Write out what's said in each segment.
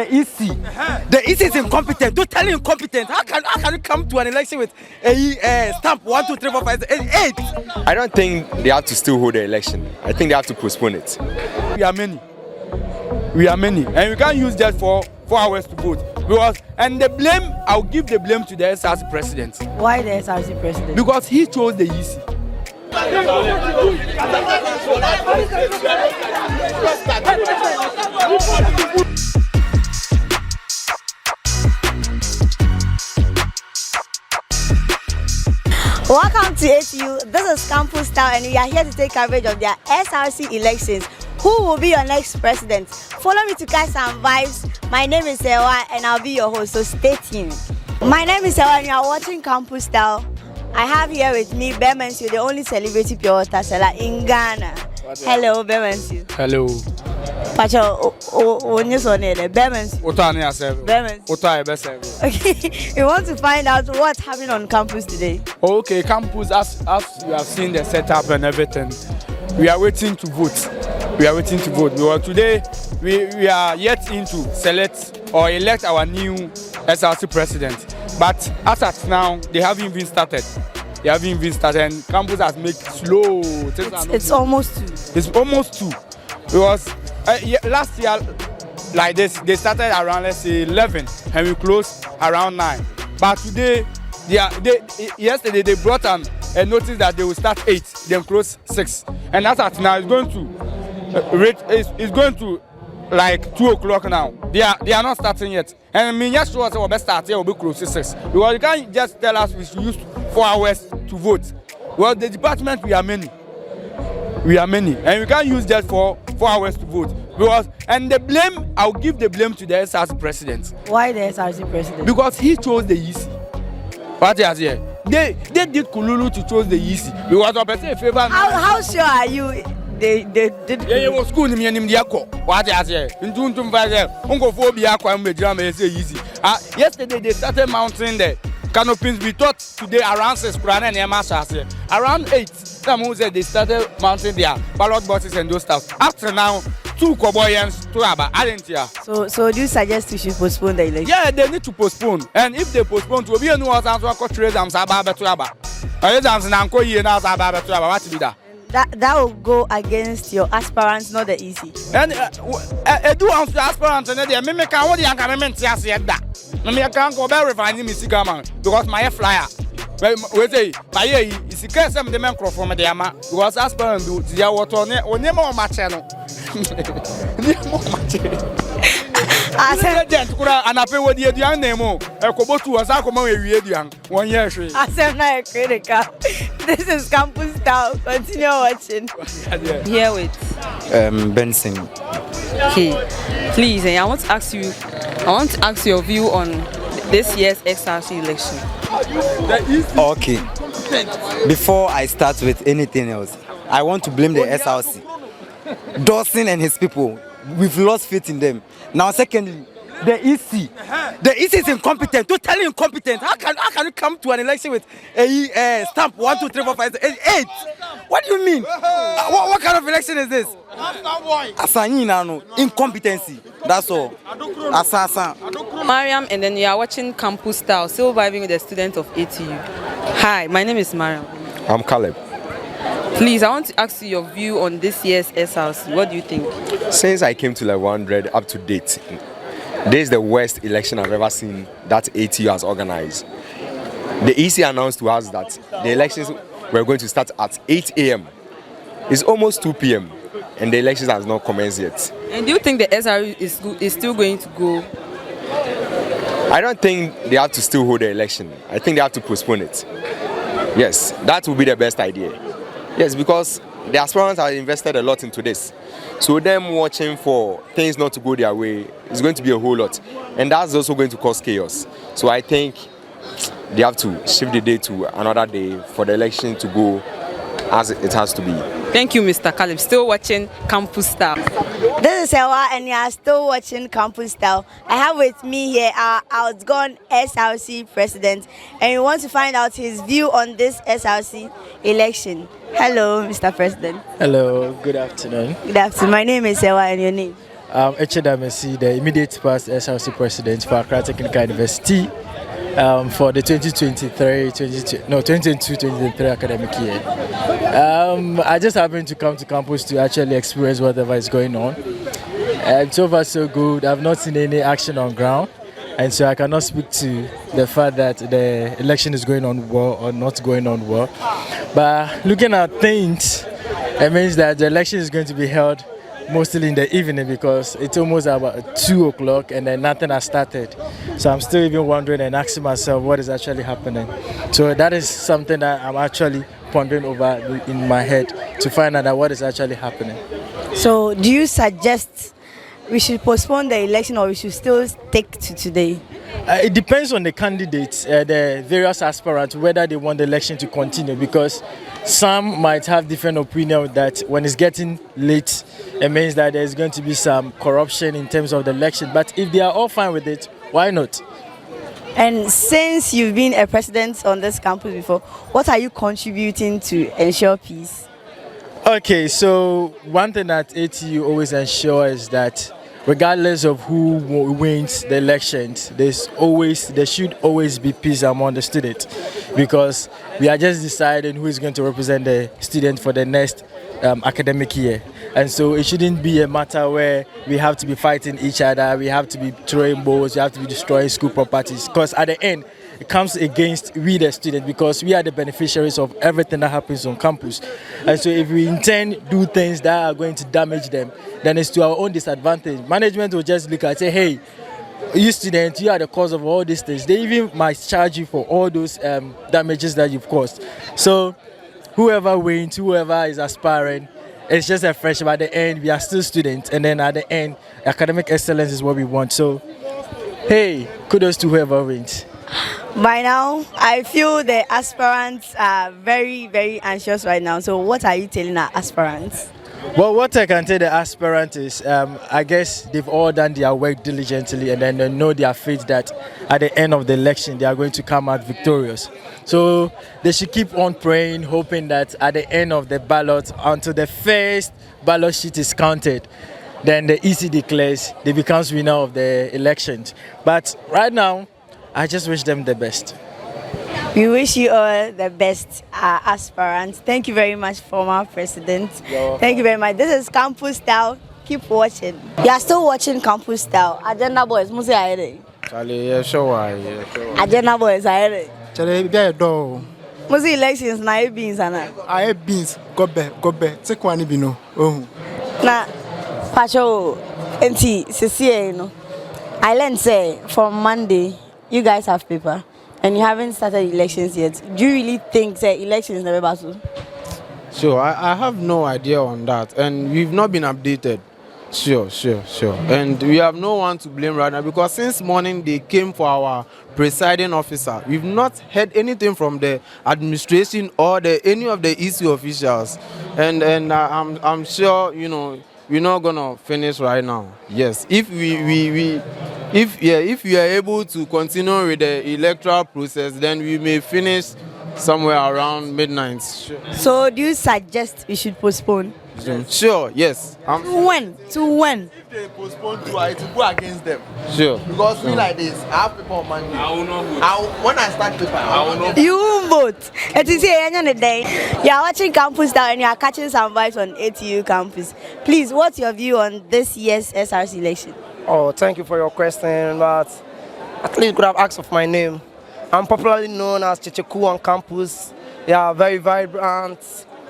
The EC is incompetent. Don't tell him incompetent. How can you come to an election with a stamp 1, 2, 3, 4, 5, 6, 8? I don't think they have to still hold the election. I think they have to postpone it. We are many, and we can't use that for 4 hours to vote. And the blame, I'll give the blame to the SRC President. Why the SRC President? Because he chose the EC. Welcome to ATU. This is Campus Style, and we are here to take coverage of their SRC elections. Who will be your next president? Follow me to catch some vibes. My name is Ewa, and I'll be your host, so stay tuned. My name is Ewa, and you are watching Campus Style. I have here with me Bemensu, the only celebrity pure water seller in Ghana. Hello, Bemensu. Hello. Pacho, Bemensu. Okay, we want to find out what's happening on campus today. Okay, campus, as you have seen the setup and everything, we are waiting to vote. Because today we are yet to select or elect our new SRC president. But as at now, they haven't even started. And campus has made slow. It's almost 2. It's almost 2. Because last year, like this, they started around, let's say, 11, and we closed around 9. But today, yesterday they brought a notice that they will start 8, then close 6. And as at now, it's going to like 2 o'clock now. They are not starting yet. And I mean, yes, sure, we'll be starting, we'll be close to 6. Because you can't just tell us we should use 4 hours to vote. Well, the department, we are many, and we can't use that for 4 hours to vote. And the blame, I'll give the blame to the SRC President. Why the SRC President? Because he chose the EC. What is here? They did Kululu to choose the EC. Because of a favor. How sure are you? They did. Yeah, was school in Diako. What is here? In Tuntum Vazel, Uncle Phobia, Drama is easy. Yesterday they started mounting the canopies. We thought today around 6 and around 8. Some who said they started mounting their ballot boxes and those stuff. After now, 2 Koboyans to Abba, aren't you? So do you suggest we should postpone the election? Yeah, they need to postpone. And if they postpone, to be a new house and to trade them Sababa to Abba. I dance and Uncle here now Sababa to Abba. What to be that? That will go against your aspirants, not the EC. And I do answer aspirants and they make a young government said that. I can't go back refining Missy Gaman because my flyer. We say, by is the case of the man from the Yama, because aspirant do the water on more match. I said, and I pay what the young name, a Kobotu was Akoma 1 year. I said, not critical. This is Campus Style. Continue watching. Here with Benson. Okay, please, I want to ask your view on this year's SRC election. Okay. Before I start with anything else, I want to blame the SRC. Dawson and his people. We've lost faith in them. Now, secondly, the EC. The EC is incompetent. Don't tell him incompetent. How can you come to an election with a stamp 1, 2, 3, 4, 5, 6, 8? What do you mean? What kind of election is this? Incompetency. That's all. Mariam, and then you are watching Campus Style, still vibing with the student of ATU. Hi, my name is Mariam. I'm Caleb. Please, I want to ask you your view on this year's SRC. What do you think? Since I came to level 100 up to date, this is the worst election I've ever seen that ATU has organized. The EC announced to us that the elections were going to start at 8 a.m. It's almost 2 p.m. and the elections has not commenced yet. And do you think the SRC is still going to go? I don't think they have to still hold the election. I think they have to postpone it. Yes, that would be the best idea. Yes, because the aspirants have invested a lot into this. So them watching for things not to go their way is going to be a whole lot. And that's also going to cause chaos. So I think they have to shift the day to another day for the election to go as it has to be. Thank you, Mr. Caleb. Still watching Campus Style. This is Ewa, and you are still watching Campus Style. I have with me here our outgone SRC President, and we want to find out his view on this SRC election. Hello, Mr. President. Hello, good afternoon. Good afternoon. My name is Ewa, and your name? Echedamesi, the immediate past SRC President for Accra Technical University for the 2022-2023 academic year. I just happened to come to campus to actually experience whatever is going on. So far so good. I've not seen any action on ground, and so I cannot speak to the fact that the election is going on well or not going on well. But looking at things, it means that the election is going to be held mostly in the evening because it's almost about 2 o'clock and then nothing has started. So I'm still even wondering and asking myself what is actually happening. So that is something that I'm actually pondering over in my head to find out what is actually happening. So do you suggest we should postpone the election or we should still stick to today? It depends on the candidates, the various aspirants, whether they want the election to continue, because some might have different opinion that when it's getting late, it means that there's going to be some corruption in terms of the election. But if they are all fine with it, why not? And since you've been a president on this campus before, what are you contributing to ensure peace? Okay, so one thing that ATU always ensures is that regardless of who wins the elections, there should always be peace among the students, because we are just deciding who is going to represent the student for the next academic year. And so it shouldn't be a matter where we have to be fighting each other, we have to be throwing balls, we have to be destroying school properties, because at the end, it comes against we the students, because we are the beneficiaries of everything that happens on campus. And so if we intend to do things that are going to damage them, then it's to our own disadvantage. Management will just look and say, hey, you students, you are the cause of all these things. They even might charge you for all those damages that you've caused. So whoever wins, whoever is aspiring, it's just a fresh, but at the end, we are still students. And then at the end, academic excellence is what we want. So, hey, kudos to whoever wins. By now, I feel the aspirants are very, very anxious right now. So what are you telling our aspirants? Well, what I can tell the aspirants is, I guess they've all done their work diligently, and then they know their faith that at the end of the election, they are going to come out victorious. So they should keep on praying, hoping that at the end of the ballot, until the first ballot sheet is counted, then the EC declares they becomes winner of the elections. But right now, I just wish them the best. We wish you all the best, aspirants. Thank you very much, former president. Thank you very much. This is Campus Style. Keep watching. You are still watching Campus Style. Agenda boys, Musi Aire. Charlie, yeah, sure. Agenda boys, Aire. Charlie, be a dog. Musi elections na beans ana. I beans. Go back. Take one, no. Oh. Na, Pacho, empty. See, no. I learned say from Monday, you guys have paper. And you haven't started elections yet. Do you really think that elections never battle? Sure, I have no idea on that. And we've not been updated. Sure. And we have no one to blame right now, because since morning they came for our presiding officer. We've not heard anything from the administration or any of the EC officials. And I'm sure, you know, we're not gonna finish right now. Yes, if we are able to continue with the electoral process, then we may finish somewhere around midnight. Sure. So do you suggest we should postpone? Sure, yes. To when? If they postpone to, I will go against them. Sure. Because me like this, I have paper on Monday. I will not vote. When I start paper, I will not vote. You won't vote. It is here on the day. You are watching Campus Style and you are catching some vibes on ATU campus. Please, what's your view on this year's SRC election? Oh, thank you for your question, but at least you could have asked of my name. I'm popularly known as Checheku on campus. Yeah, very vibrant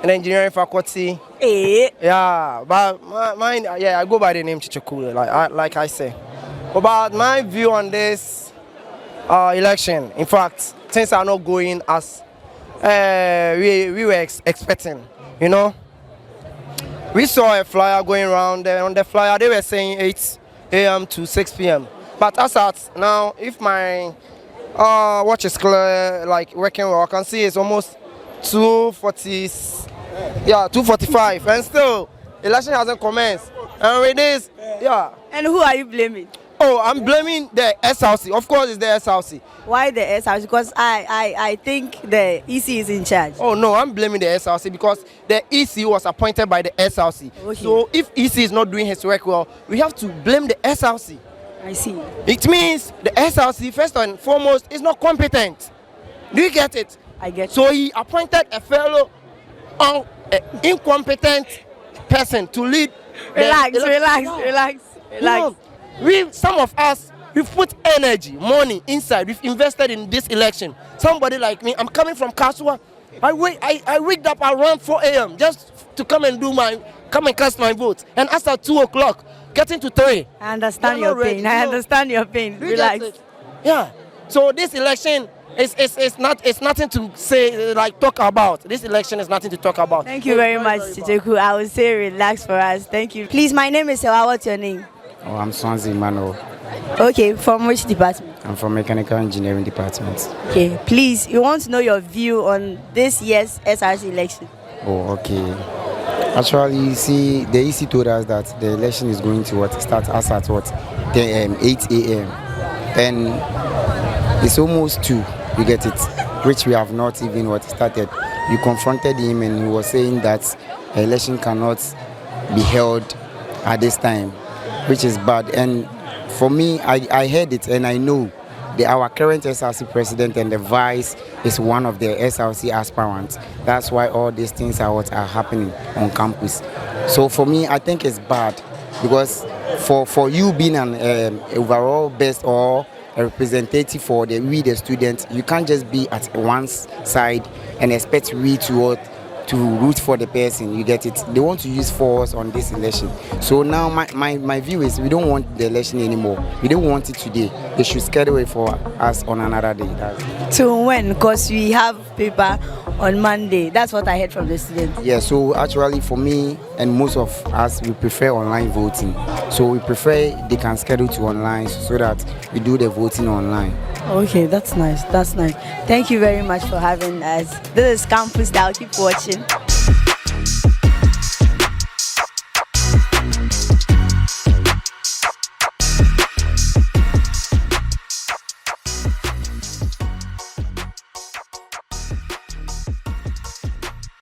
in engineering faculty. Eh? Yeah, but mine, I go by the name Checheku, like I say. But my view on this election, in fact, things are not going as we were expecting, you know. We saw a flyer going around, and on the flyer they were saying 8 a.m. to 6 p.m. But as at now, if my watch is clear, like working well, I can see it's almost 2:40, 2:45, and still election hasn't commenced. And with this, yeah. And who are you blaming? Oh, I'm blaming the SRC. Of course, it's the SRC. Why the SRC? Because I think the EC is in charge. Oh no, I'm blaming the SRC because the EC was appointed by the SRC. Okay. So if EC is not doing his work well, we have to blame the SRC. I see. It means the SRC, first and foremost, is not competent. Do you get it? I get it. So he appointed a fellow incompetent person to lead. Relax. You know, some of us, we've put energy, money inside. We've invested in this election. Somebody like me, I'm coming from Kasua. I waked up around 4 a.m. just to come and cast my vote. And after 2 o'clock, getting to 3. I understand your pain. I understand your pain. Relax. Yeah. So this election it's nothing to say, like, talk about. This election is nothing to talk about. Thank you very much, Chicheku. I would say relax for us. Thank you. Please, my name is Sewa. What's your name? Oh, I'm Swansea Emmanuel. Okay, from which department? I'm from Mechanical Engineering Department. Okay, please, we want to know your view on this year's SRC election. Oh, okay. Actually, you see, the EC told us that the election is going to start as at 8 a.m. And it's almost 2, you get it, which we have not even started. You confronted him and he was saying that the election cannot be held at this time, which is bad. And for me, I heard it and I know our current SRC president and the vice is one of the SRC aspirants. That's why all these things are happening on campus. So for me, I think it's bad because for you being an overall best or a representative for the students, you can't just be at one side and expect we to root for the person. You get it? They want to use force on this election. So now my view is we don't want the election anymore. We don't want it today. They should schedule it for us on another day. So when? Because we have paper on Monday. That's what I heard from the students. Yeah, so actually for me and most of us, we prefer online voting. So we prefer they can schedule to online so that we do the voting online. Okay, that's nice. Thank you very much for having us. This is Campus Style. Keep watching.